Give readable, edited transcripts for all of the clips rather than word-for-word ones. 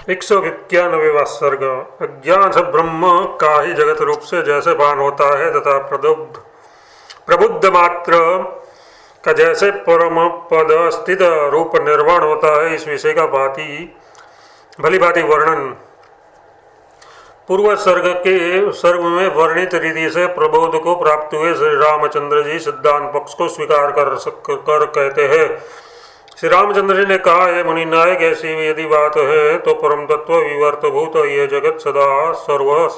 191वां सर्ग। अज्ञान से ब्रह्म का ही जगत रूप से जैसे भान होता है तथा प्रबुद्ध मात्र का जैसे परम पद स्थित रूप निर्वाण होता है, इस विषय का भली भांति वर्णन पूर्व सर्ग में वर्णित रीति से प्रबोध को प्राप्त हुए श्री रामचंद्र जी सिद्धांत पक्ष को स्वीकार कर कहते हैं। श्री रामचंद्र जी ने कहा, है मुनि नायक, ऐसी यदि बात है तो परम तत्व विवर्तभूत यह जगत सदा सर्व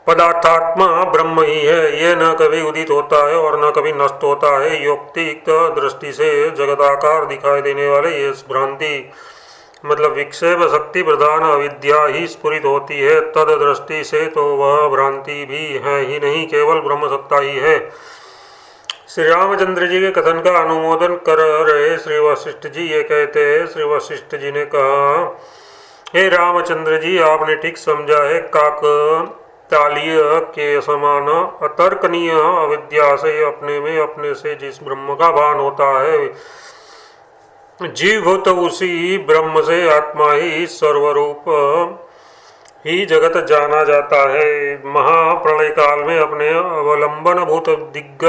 पदार्थात्मा ब्रह्म ही है। ये न कभी उदित होता है और न कभी नष्ट होता है। योक्तिक दृष्टि से जगदाकार दिखाई देने वाले ये भ्रांति मतलब विक्षेप शक्ति प्रधान अविद्या ही स्फुरित होती है। तद दृष्टि से तो वह भ्रांति भी है ही नहीं, केवल ब्रह्म सत्ता ही है। श्री रामचंद्र जी के कथन का अनुमोदन कर रहे श्री वशिष्ठ जी ये कहते हैं। श्री वशिष्ठ जी ने कहा, हे रामचंद्र जी, आपने ठीक समझा है। काक तालीय के समान अतर्कनीय अविद्या से अपने में अपने से जिस ब्रह्म का भान होता है, जीवभूत उसी ब्रह्म से आत्मा ही सर्वरूप ही जगत जाना जाता है। महाप्रलय काल में अपने अवलंबन भूत दिग्ग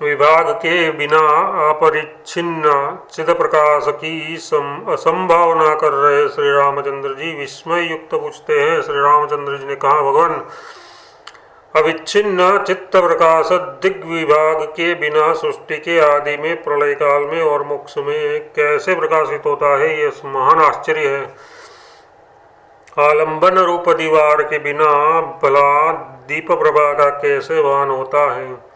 विभाग के बिना अपरिच्छिन्न चिद प्रकाश की असंभावना कर रहे श्री रामचंद्र जी विस्मय युक्त पूछते हैं। श्री रामचंद्र जी ने कहा, भगवान, अविच्छिन्न चित्त प्रकाश दिग्विभाग के बिना सृष्टि के आदि में, प्रलय काल में और मोक्ष में कैसे प्रकाशित होता है, ये महान आश्चर्य है। आलंबन रूप दीवार के बिना भला दीप प्रभा का कैसे भान होता है।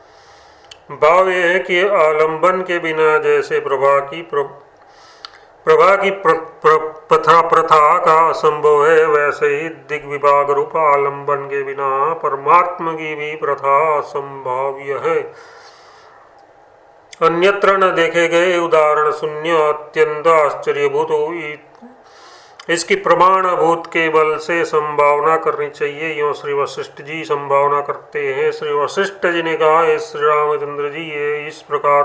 भाव यह है कि आलंबन के बिना जैसे प्रभा की प्रथा का असंभव है, वैसे ही दिग्विभाग रूप आलंबन के बिना परमात्मा की भी प्रथा असंभाव्य है। अन्यत्र न देखे गए उदाहरण शून्य अत्यंत आश्चर्यभूत इसकी प्रमाणभूत के बल से संभावना करनी चाहिए। यो श्री वशिष्ठ जी संभावना करते हैं। श्री वशिष्ठ जी ने कहा, हे श्री रामचंद्र जी, ये इस प्रकार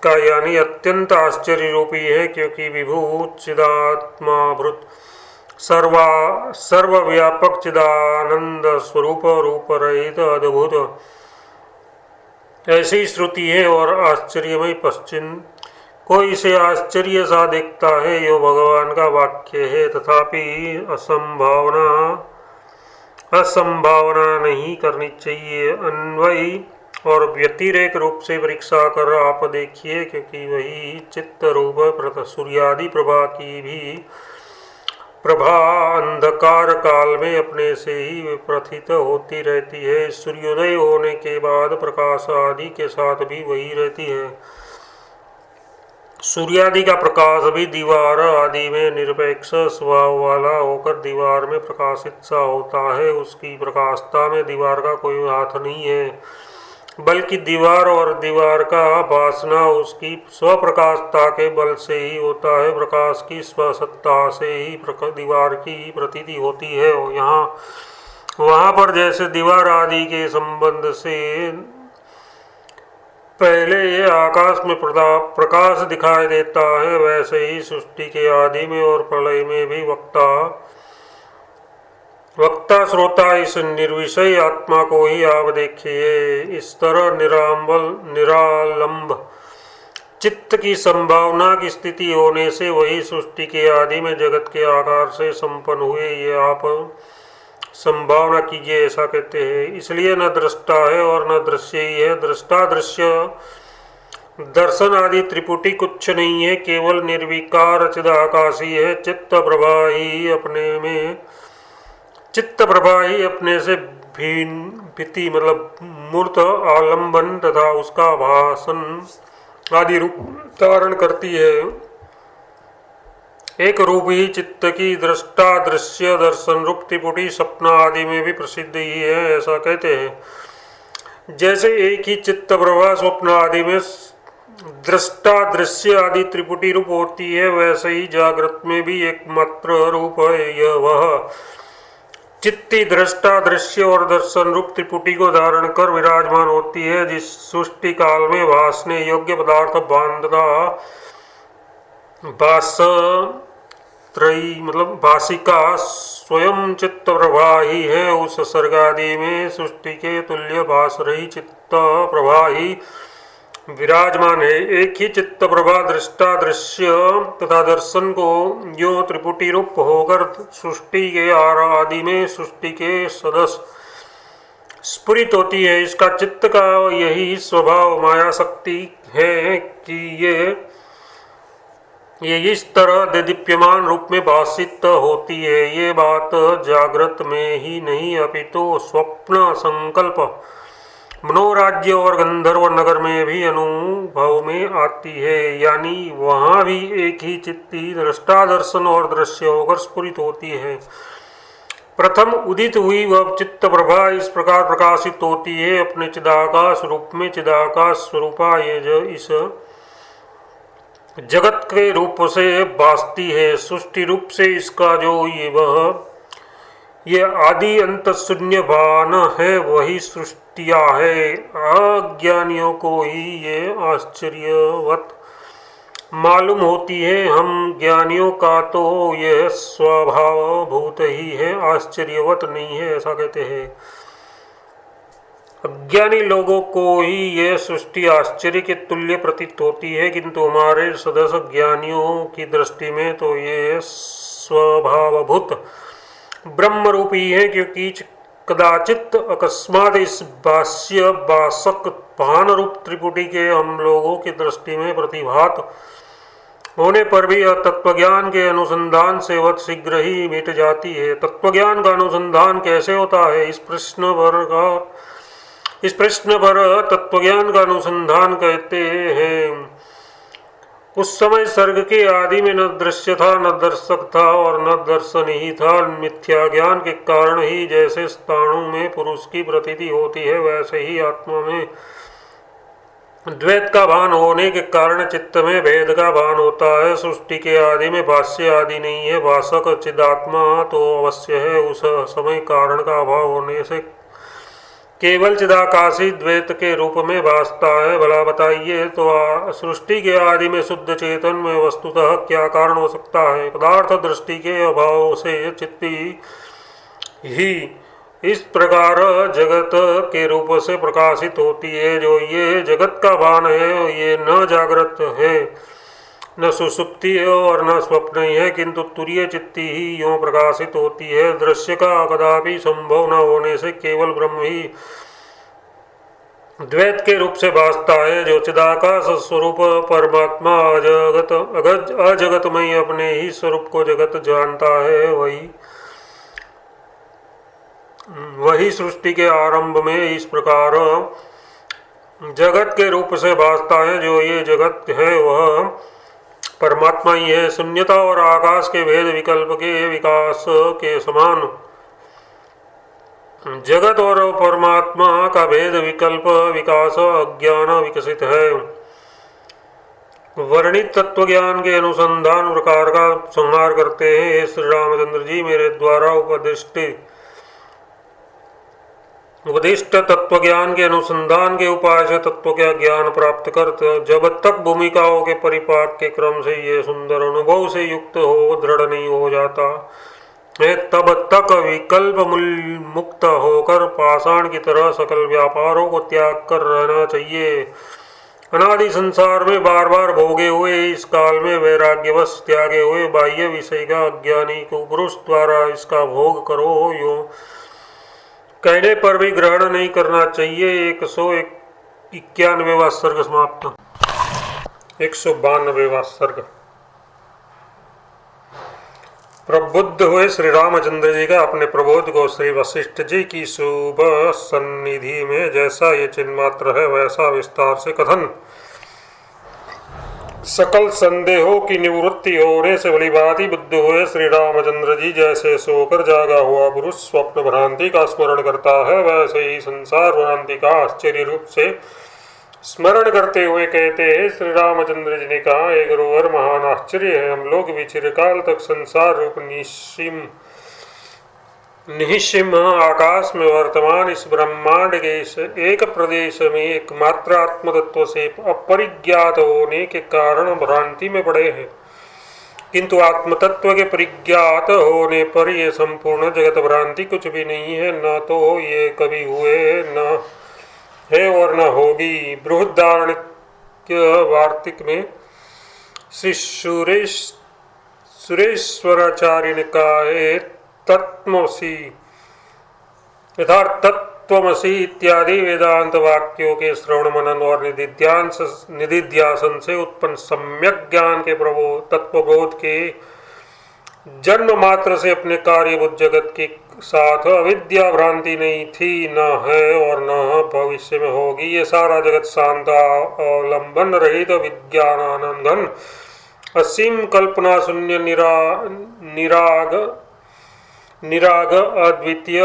का यानी अत्यंत आश्चर्य रूपी है, क्योंकि विभू चिदात्माभृत सर्वव्यापक चिदानंद स्वरूप रूप रहित अद्भुत ऐसी श्रुति है और आश्चर्यमय पश्चिम कोई इसे आश्चर्य सा देखता है। यो भगवान का वाक्य है, तथापि असंभावना नहीं करनी चाहिए। अन्वयी और व्यतिरेक रूप से परीक्षा कर आप देखिए, क्योंकि वही चित्त रूप सूर्यादि प्रभा की भी प्रभा अंधकार काल में अपने से ही प्रथित होती रहती है। सूर्योदय होने के बाद प्रकाश आदि के साथ भी वही रहती है। सूर्यादि का प्रकाश भी दीवार आदि में निरपेक्ष स्वभाव वाला होकर दीवार में प्रकाशित सा होता है। उसकी प्रकाशता में दीवार का कोई हाथ नहीं है, बल्कि दीवार और दीवार का भासना उसकी स्वप्रकाशता के बल से ही होता है। प्रकाश की स्वसत्ता से ही दीवार की प्रतीति होती है। यहाँ वहाँ पर जैसे दीवार आदि के संबंध से पहले ये आकाश में प्रकाश दिखाई देता है, वैसे ही सृष्टि के आदि में और प्रलय में भी वक्ता श्रोता इस निर्विषय आत्मा को ही आप देखिए। इस तरह निरालंब चित्त की संभावना की स्थिति होने से वही सृष्टि के आदि में जगत के आकार से संपन्न हुए, ये आप संभावना कीजिए, ऐसा कहते हैं। इसलिए न दृष्टा है और न दृश्य ही है। दृष्टा दृश्य दर्शन आदि त्रिपुटी कुछ नहीं है, केवल निर्विकार चिदाकाशी है। चित्त प्रभा ही अपने से भित्ति मतलब मूर्त आलंबन तथा उसका भाषण आदि रूप धारण करती है। एक रूप ही चित्त की दृष्टा दृश्य दर्शन रूप त्रिपुटी स्वप्न आदि में भी प्रसिद्ध ही है, ऐसा कहते हैं। जैसे एक ही चित्त प्रभा स्वप्न आदि में दृष्टा दृश्य आदि त्रिपुटी रूप होती है, वैसे ही जागृत में भी एकमात्र रूप है। यह वह चित्ती दृष्टा दृश्य और दर्शन रूप त्रिपुटी को धारण कर विराजमान होती है, जिस सृष्टि काल में भासने योग्य पदार्थ बांधना भास त्रयी मतलब भाषिका स्वयं चित्त प्रभा ही है। उस सर्गादि में सृष्टि के तुल्य भास रही चित्त प्रभा ही विराजमान है। एक ही चित्त प्रभा दृष्टा दृश्य तथा दर्शन को जो त्रिपुटी रूप होकर सृष्टि के आदि में सृष्टि के सदस्य स्फुरित होती है। इसका चित्त का यही स्वभाव माया शक्ति है कि ये इस तरह दीप्यमान रूप में भाषित होती है। ये बात जागृत में ही नहीं अपितु स्वप्न संकल्प मनोराज्य और गंधर्व नगर में भी अनुभव में आती है। यानी वहाँ भी एक ही चित्ती दृष्टा दर्शन और दृश्य होकर स्फुरित होती है। प्रथम उदित हुई वह चित्त प्रभा इस प्रकार प्रकाशित होती है अपने चिदाकाश रूप में। चिदाकाश स्वरूपा ये जो इस जगत के रूप से भासती है। सृष्टि रूप से इसका जो ये आदि अंत शून्य भान है वही सृष्टिया है। अज्ञानियों को ही ये आश्चर्यवत मालूम होती है। हम ज्ञानियों का तो यह स्वभाव भूत ही है, आश्चर्यवत नहीं है, ऐसा कहते हैं। अज्ञानी लोगों को ही यह सृष्टि आश्चर्य के तुल्य प्रतीत होती है, किंतु हमारे सदस्य ज्ञानियों की दृष्टि में तो ये स्वभावभूत ब्रह्म रूपी है। क्योंकि कदाचित अकस्मात इस भाष्य भाषक भान रूप त्रिपुटी के हम लोगों की दृष्टि में प्रतिभात होने पर भी यह तत्वज्ञान के अनुसंधान से वह शीघ्र ही मिट जाती है। तत्वज्ञान का अनुसंधान कैसे होता है, इस प्रश्न पर तत्वज्ञान का अनुसंधान कहते हैं। उस समय सर्ग के आदि में न दृश्य था, न दर्शक था और न दर्शन ही था। मिथ्या ज्ञान के कारण ही जैसे स्थाणु में पुरुष की प्रतीति होती है, वैसे ही आत्मा में द्वैत का भान होने के कारण चित्त में भेद का भान होता है। सृष्टि के आदि में भाष्य आदि नहीं है। भाषक चिदात्मा तो अवश्य है। उस समय कारण का अभाव होने से केवल चिदाकाशी द्वैत के रूप में भासता है। भला बताइए तो सृष्टि के आदि में शुद्ध चेतन में वस्तुतः क्या कारण हो सकता है। पदार्थ दृष्टि के अभाव से चित्ती ही इस प्रकार जगत के रूप से प्रकाशित होती है। जो ये जगत का भान है ये न जागृत है, न सुसुप्ति है और न स्वप्न ही है, किंतु तुरीय चित्ती ही यों प्रकाशित होती है। दृश्य का कदापि संभव न होने से केवल ब्रह्म ही द्वैत के रूप से भासता है। जो चिदाकाश स्वरूप परमात्मा अजगतमय अपने ही स्वरूप को जगत जानता है, वही सृष्टि के आरंभ में इस प्रकार जगत के रूप से भासता है। जो ये जगत है वह परमात्मा ही है। शून्यता और आकाश के भेद विकल्प के विकास के समान जगत और परमात्मा का भेद विकल्प विकास अज्ञान विकसित है। वर्णित तत्वज्ञान के अनुसंधान प्रकार का संहार करते हैं। श्री रामचंद्र जी, मेरे द्वारा उपदिष्ट तत्वज्ञान के अनुसंधान के उपाय से तत्व का ज्ञान प्राप्त कर जब तक भूमिकाओं के परिपाक के क्रम से ये सुंदर अनुभव से युक्त हो दृढ़ नहीं हो जाता है, तब तक विकल्प मुक्त होकर पाषाण की तरह सकल व्यापारों को त्याग कर रहना चाहिए। अनादि संसार में बार बार भोगे हुए इस काल में वैराग्यवश त्यागे हुए बाह्य विषय का अज्ञानी को पुरुष द्वारा इसका भोग करो यो कहने पर भी ग्रहण नहीं करना चाहिए। 191वां सर्ग समाप्त। 192वां सर्ग। प्रबुद्ध हुए श्री रामचंद्र जी का अपने प्रबोध को श्री वशिष्ठ जी की शुभ सन्निधि में जैसा ये चिन्ह मात्र है वैसा विस्तार से कथन। सकल संदेहों की निवृत्ति होने से भली भांति बुद्ध हुए श्री रामचंद्र जी जैसे सोकर जागा हुआ पुरुष स्वप्न भ्रांति का स्मरण करता है, वैसे ही संसार भ्रांति का आश्चर्य रूप से स्मरण करते हुए कहते हैं। श्री रामचंद्र जी ने कहा, एक गुरुवर महान आश्चर्य है। हम लोग भी चिरकाल तक संसार रूप निःसीम आकाश में वर्तमान इस ब्रह्मांड के इस एक प्रदेश में एकमात्र आत्म तत्व से अपरिज्ञात होने के कारण भ्रांति में पड़े हैं। किंतु आत्मतत्व के परिज्ञात होने पर ये संपूर्ण जगत भ्रांति कुछ भी नहीं है, न तो ये कभी हुए, न है और न होगी। बृहदारण्यक वार्तिक में श्री सुरेश्वराचार्य ने कहा है, तत्त्वमसि यथार्थ तत्त्वमसि इत्यादि वेदांत वाक्यों के श्रवण मनन और निधिध्यासन से उत्पन्न सम्यक ज्ञान के तत्वबोध के जन्म मात्र से अपने कार्यभूत जगत के साथ अविद्या भ्रांति नहीं थी, न है और न भविष्य में होगी। ये सारा जगत शांत अवलंबन रहित विज्ञानानंद घन असीम कल्पना शून्य निराग अद्वितीय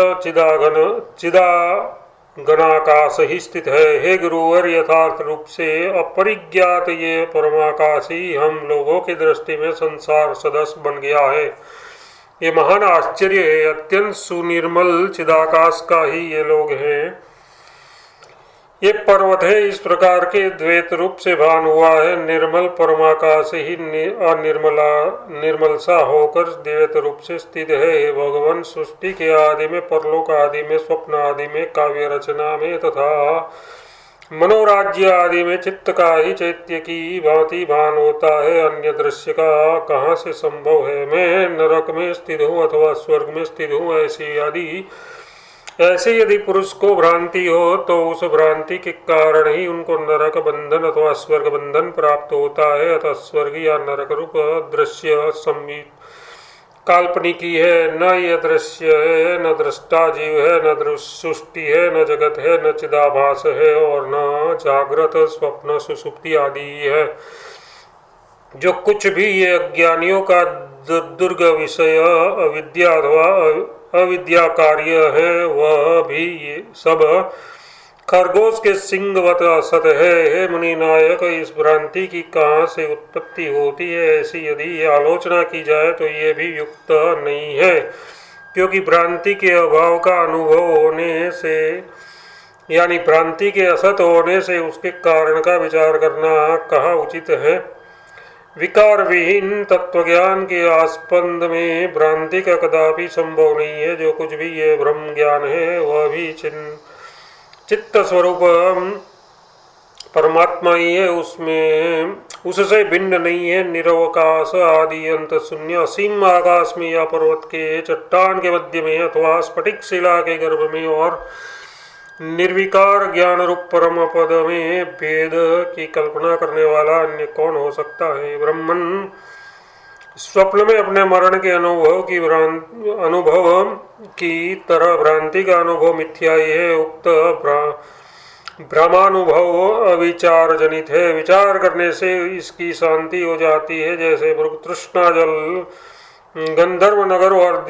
चिदागनाकाश ही स्थित है। हे गुरुवर, यथार्थ रूप से अपरिज्ञात ये परमाकाश ही हम लोगों की दृष्टि में संसार सदस्य बन गया है। ये महान आश्चर्य है। अत्यंत सुनिर्मल चिदाकाश का ही ये लोग हैं। ये पर्वत है, इस प्रकार के द्वैत रूप से भान हुआ है। निर्मल परमाकाश ही निर्मल सा होकर द्वैत रूप से स्थित है। हे भगवान, सृष्टि के आदि में, परलोक आदि में, स्वप्न आदि में, काव्य रचना में तथा मनोराज्य आदि में चित्त का ही चैत्य की भांति भान होता है। अन्य दृश्य का कहाँ से संभव है। मैं नरक में स्थित हूँ अथवा स्वर्ग में स्थित हूँ, ऐसे यदि पुरुष को भ्रांति हो तो उस भ्रांति के कारण ही उनको नरक बंधन अथवा स्वर्ग बंधन प्राप्त होता है। अतः स्वर्ग या नरक रूप दृश्य संबित काल्पनिक ही है। न यह दृश्य है, न दृष्टा जीव है, न सृष्टि है, न जगत है, न चिदाभास है और न जागृत स्वप्न सुषुप्ति आदि है। जो कुछ भी ये अज्ञानियों का दुर्ग विषय अविद्या अथवा अविद्या कार्य है, वह भी ये सब खरगोश के सिंगवत असत है। हे मुनि नायक, इस भ्रांति की कहाँ से उत्पत्ति होती है, ऐसी यदि आलोचना की जाए तो ये भी युक्त नहीं है, क्योंकि भ्रांति के अभाव का अनुभव होने से, यानी भ्रांति के असत होने से उसके कारण का विचार करना कहाँ उचित है। विकार विहीन तत्वज्ञान के आस्पंद में भ्रांति का कदापि संभव नहीं है। जो कुछ भी ये ब्रह्म ज्ञान है वह भी चित्त स्वरूप परमात्मा ही है, उसमें उससे भिन्न नहीं है। निरवकाश आदि अंत शून्य असीम आकाश में या पर्वत के चट्टान के मध्य में अथवा स्फटिक शिला के गर्भ में और निर्विकार ज्ञान रूप परम पद में भेद की कल्पना करने वाला अन्य कौन हो सकता है। ब्रह्मन स्वप्न में अपने मरण के अनुभव की तरह भ्रांति का अनुभव मिथ्या ही है। उक्त भ्रमानुभव अविचार जनित है। विचार करने से इसकी शांति हो जाती है। जैसे मृग तृष्णा जल, गंधर्व नगर और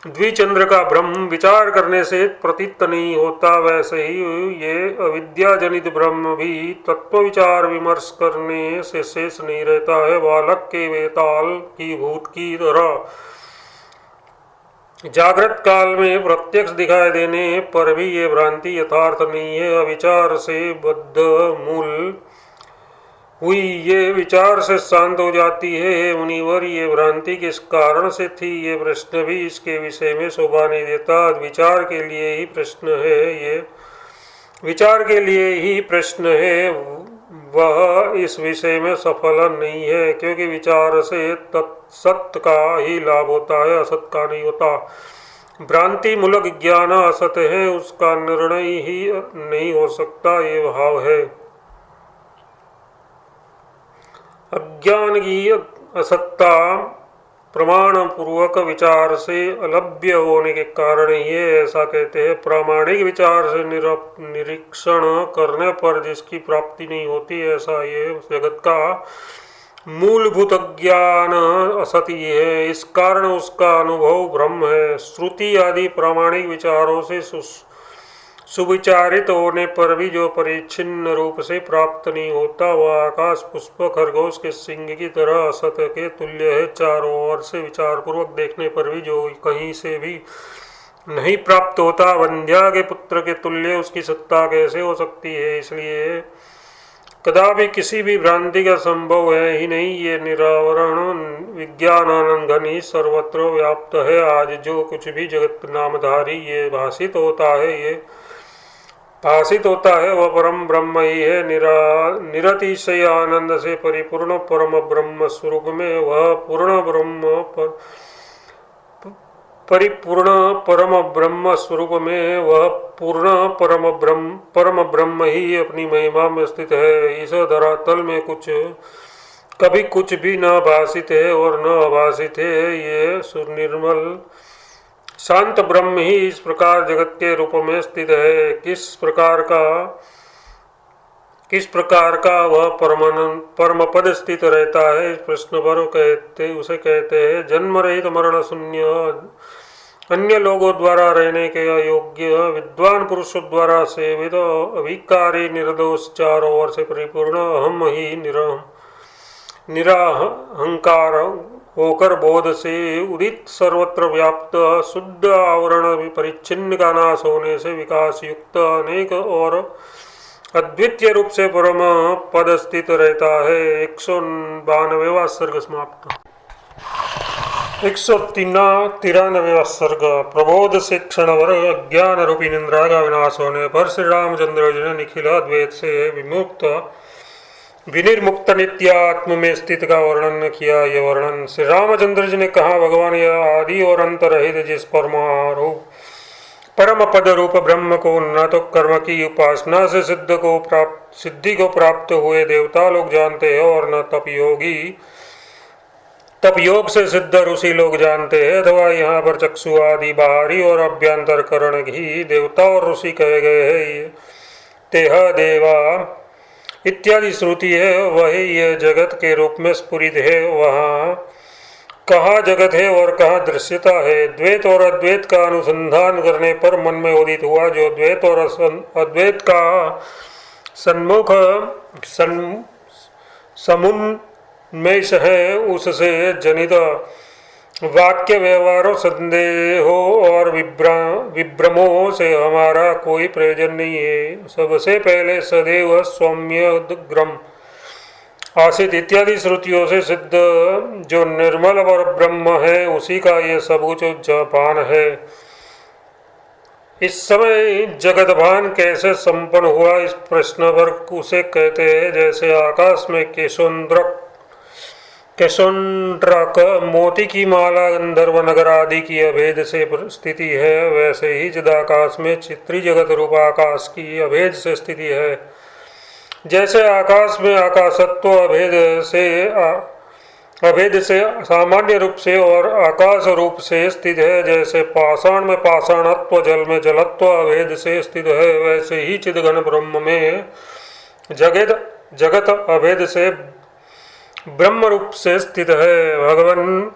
द्विचंद्र का ब्रह्म विचार करने से प्रतीत नहीं होता, वैसे ही ये अविद्या जनित ब्रह्म भी तत्व विचार विमर्श करने से शेष नहीं रहता है। बालक के वेताल की भूत की तरह जागृत काल में प्रत्यक्ष दिखाई देने पर भी ये भ्रांति यथार्थ नहीं है। अविचार से बद्ध मूल हुई ये विचार से शांत हो जाती है। हे मुनिवर, ये भ्रांति किस कारण से थी, ये प्रश्न भी इसके विषय में शोभा नहीं देता। विचार के लिए ही प्रश्न है, ये विचार के लिए ही प्रश्न है, वह इस विषय में सफल नहीं है, क्योंकि विचार से सत्य का ही लाभ होता है, असत का नहीं होता। भ्रांति मूलक ज्ञान असत है, उसका निर्णय ही नहीं हो सकता, ये भाव है। अज्ञान की असत्ता प्रमाण पूर्वक विचार से अलभ्य होने के कारण ये ऐसा कहते हैं। प्रामाणिक विचार से निरीक्षण करने पर जिसकी प्राप्ति नहीं होती, ऐसा ये जगत का मूलभूत ज्ञान असत ही है। इस कारण उसका अनुभव ब्रह्म है। श्रुति आदि प्रामाणिक विचारों से सुविचारित होने पर भी जो परिच्छिन्न रूप से प्राप्त नहीं होता, वह आकाश पुष्प खरगोश के सिंह की तरह असत के तुल्य है। चारों ओर से विचार पूर्वक देखने पर भी जो कहीं से भी नहीं प्राप्त होता, वंध्या के पुत्र के तुल्य उसकी सत्ता कैसे हो सकती है। इसलिए कदापि किसी भी भ्रांति का संभव है ही नहीं। ये निरावरण विज्ञानानंद घनी सर्वत्र व्याप्त है। आज जो कुछ भी जगत नामधारी ये भाषित होता है वह परम ब्रह्म ही है। निरतिशय आनंद से परिपूर्ण परम ब्रह्म स्वरूप में वह परिपूर्ण परम ब्रह्म स्वरूप में वह पूर्ण परम ब्रह्म ही अपनी महिमा में स्थित है। इस धरातल में कभी कुछ भी न भाषित है और न अभाषित है। ये सुनिर्मल शांत ब्रह्म ही इस प्रकार जगत के रूप में स्थित है। किस प्रकार का वह परम पद स्थित रहता है, इस प्रश्न पर उसे कहते हैं जन्म रहित मरण शून्य, अन्य लोगों द्वारा रहने के अयोग्य, विद्वान पुरुषों द्वारा सेवित, अभिकारी, निर्दोष, चारों ओर से परिपूर्ण, हम ही निराहंकार होकर बोध से उदित, सर्वत्र व्याप्त, शुद्ध, आवरण परिच्छिन्न का नाश होने से विकास युक्त, अनेक और अद्वितीय रूप से परम पद स्थित रहता है। 192वां सर्ग समाप्त। 193वां सर्ग। प्रबोध से क्षणभर अज्ञान रूपी निंद्रा का विनाश होने पर श्री रामचंद्र जी ने निखिल द्वैत से विनिर्मुक्त नित्य आत्म में स्थित का वर्णन किया। यह वर्णन श्री रामचंद्र जी ने कहा, भगवान यह आदि और अंत रहित जिस परम पद रूप ब्रह्म को न तो कर्म की उपासना से सिद्धि को प्राप्त हुए देवता लोग जानते हैं और न तप योग से सिद्ध ऋषि लोग जानते हैं, अथवा यहाँ पर चक्षु आदि बाहरी और अभ्यंतर करण ही देवता और ऋषि कहे गए हैं। तेह देवा इत्यादि श्रुति है, वही यह जगत के रूप में स्फुरित है। वहाँ कहाँ जगत है और कहाँ दृश्यता है। द्वैत और अद्वैत का अनुसंधान करने पर मन में उदित हुआ जो द्वैत और अद्वैत का समुन्मेष है, उससे जनित वाक्य व्यवहारों, संदेहों और विभ्रमों से हमारा कोई प्रयोजन नहीं है। सबसे पहले सदैव सौम्यग्रम आसित इत्यादि श्रुतियों से सिद्ध जो निर्मल और ब्रह्म है, उसी का ये सब कुछ जापान है। इस समय जगत भान कैसे संपन्न हुआ, इस प्रश्न पर उसे कहते हैं जैसे आकाश में केशोंड्रक मोती की माला गंधर्व नगर आदि की अभेद से स्थिति है, वैसे ही चिदाकाश में चित्री जगत रूप आकाश की अभेद से स्थिति है। जैसे आकाश में आकाशत्व अभेद से सामान्य रूप से और आकाश रूप से स्थित है, जैसे पाषाण में पाषाणत्व, जल में जलत्व अभेद से स्थित है, वैसे ही चिदघन ब्रह्म में जगत अभेद से ब्रह्म रूप से स्थित है। भगवान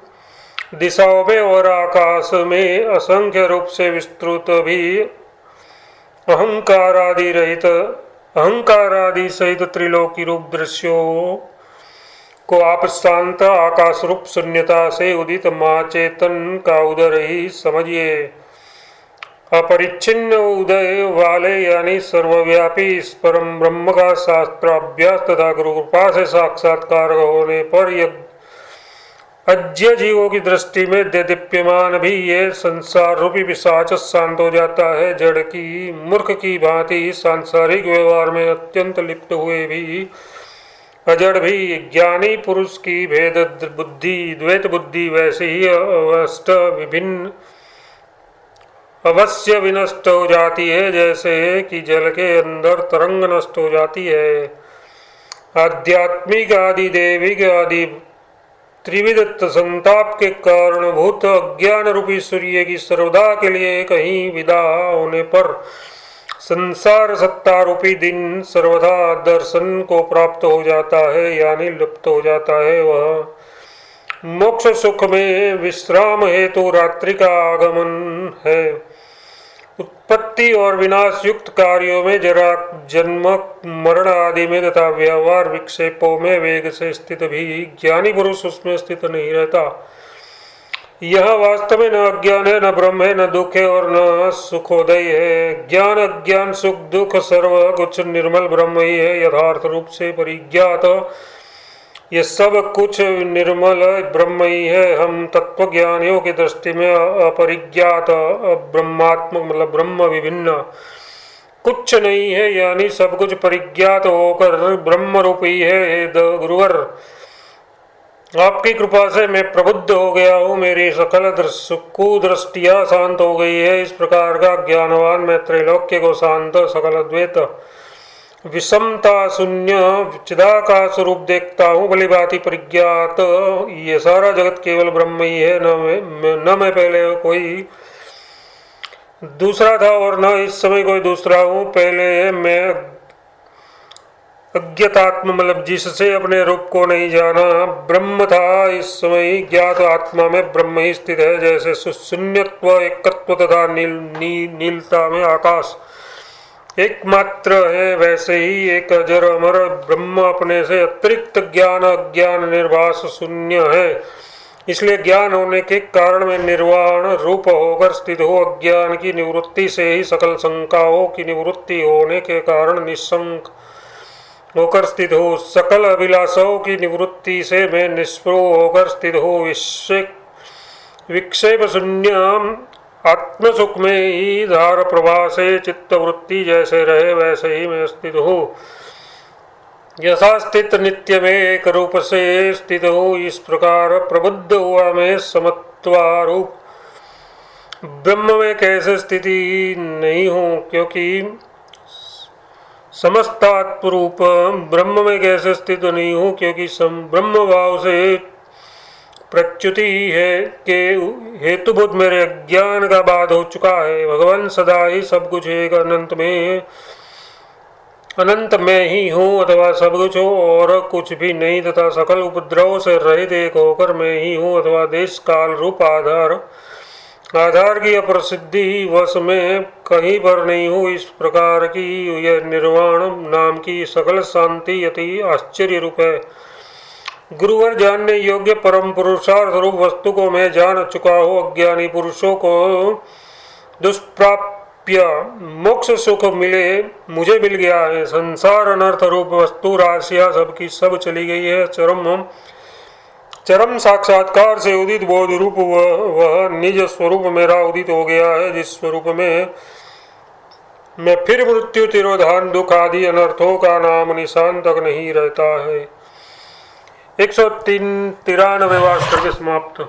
दिशाओं में और आकाश में असंख्य रूप से विस्तृत भी अहंकार आदि सहित त्रिलोकी रूप दृश्यों को आप शांत आकाश रूप शून्यता से उदित माँ चेतन का उदय ही समझिए। अपरिच्छिन्न उदय वाले यानी सर्वव्यापी इस परम ब्रह्म का शास्त्राभ्यास तथा गुरु कृपा से साक्षात्कार होने पर अज्ञ जीवों की दृष्टि में देदीप्यमान भी ये संसार रूपी पिशाच शांत हो जाता है। जड़ की मूर्ख की भांति सांसारिक व्यवहार में अत्यंत लिप्त हुए भी अजड़ भी ज्ञानी पुरुष की भेद बुद्धि द्वैत बुद्धि वैसे ही अवश्य विनष्ट हो जाती है, जैसे कि जल के अंदर तरंग नष्ट हो जाती है। आध्यात्मिक आदि देविक आदि त्रिविध संताप के कारणभूत अज्ञान रूपी सूर्य की सर्वदा के लिए कहीं विदा होने पर संसार सत्ता रूपी दिन सर्वदा दर्शन को प्राप्त हो जाता है, यानी लुप्त हो जाता है। वह मोक्ष सुख में विश्राम हेतु रात्रि का आगमन है। उत्पत्ति और विनाश युक्त कार्यों में जरा जन्म मरण आदि में तथा व्यवहार विक्षेपों में वेग से स्थित भी ज्ञानी पुरुष उसमें स्थित नहीं रहता। यह वास्तव में न अज्ञान है, न ब्रह्म है, न दुख है और न सुखोदय है। ज्ञान अज्ञान सुख दुख सर्व कुछ निर्मल ब्रह्म ही है, यथार्थ रूप से परिज्ञात ये सब कुछ निर्मल ब्रह्म ही है। हम तत्वज्ञानियों की दृष्टि में अपरिज्ञात ब्रह्मात्मक मतलब ब्रह्म विभिन्न कुछ नहीं है, यानी सब कुछ परिज्ञात होकर ब्रह्म रूप ही है। हे गुरुवर, आपकी कृपा से मैं प्रबुद्ध हो गया हूँ, मेरी सकल कुदृष्टियाँ शांत हो गई है। इस प्रकार का ज्ञानवान मैं त्रैलोक्य को शांत सकल अद्वैत विषमता शून्य चिदाकाश रूप देखता हूँ, भली भांति परिज्ञात ये सारा जगत केवल ब्रह्म ही है, न मैं पहले कोई दूसरा था और न इस समय कोई दूसरा हूँ। पहले मैं अज्ञातात्म मतलब जिससे अपने रूप को नहीं जाना ब्रह्म था, इस समय ज्ञात आत्मा में ब्रह्म ही स्थित है। जैसे शून्यत्व एकत्व तथा नीलता में आकाश एकमात्र है, वैसे ही एक अजर अमर ब्रह्म अपने से अतिरिक्त ज्ञान अज्ञान निर्वास शून्य है। इसलिए ज्ञान होने के कारण में निर्वाण रूप होकर स्थित हो। अज्ञान की निवृत्ति से ही सकल शंकाओं की निवृत्ति होने के कारण निशंक होकर स्थित हो। सकल अभिलाषाओं की निवृत्ति से मैं निष्प्रभ होकर स्थित हो। विक्षेप शून्य आत्म सुख में ही धार प्रवाह से चित्त वृत्ति जैसे रहे वैसे ही मैं स्थित हो। यथा स्थित नित्य में एक रूप से स्थित हो, इस प्रकार प्रबुद्ध हुआ मैं समत्वारूप ब्रह्म में कैसे स्थिति नहीं हूँ, क्योंकि समस्तात्मरूप ब्रह्म में कैसे स्थित नहीं हूँ, क्योंकि ब्रह्म भाव से प्रच्युति है के हेतुभूत मेरे अज्ञान का बाध हो चुका है। भगवान सदा ही सब कुछ एक अनंत में ही हूँ अथवा सब कुछ हो और कुछ भी नहीं, तथा सकल उपद्रव से रहित एक होकर मैं ही हूँ अथवा देश काल रूप आधार की अप्रसिद्धि वश में कहीं पर नहीं हूँ। इस प्रकार की यह निर्वाण नाम की सकल शांति अति आश्चर्य रूप है। गुरुवर, जानने योग्य परम पुरुषार्थ रूप वस्तु को मैं जान चुका हूँ। अज्ञानी पुरुषों को दुष्प्राप्य मोक्ष सुख मुझे मिल गया है। संसार अनर्थ रूप वस्तु राशियाँ सबकी सब चली गई है। चरम साक्षात्कार से उदित बोध रूप वह निज स्वरूप मेरा उदित हो गया है, जिस स्वरूप में मैं फिर मृत्यु तिरोधान दुख आदि अनर्थों का नाम निशान तक नहीं रहता है। 193वां सर्ग समाप्त।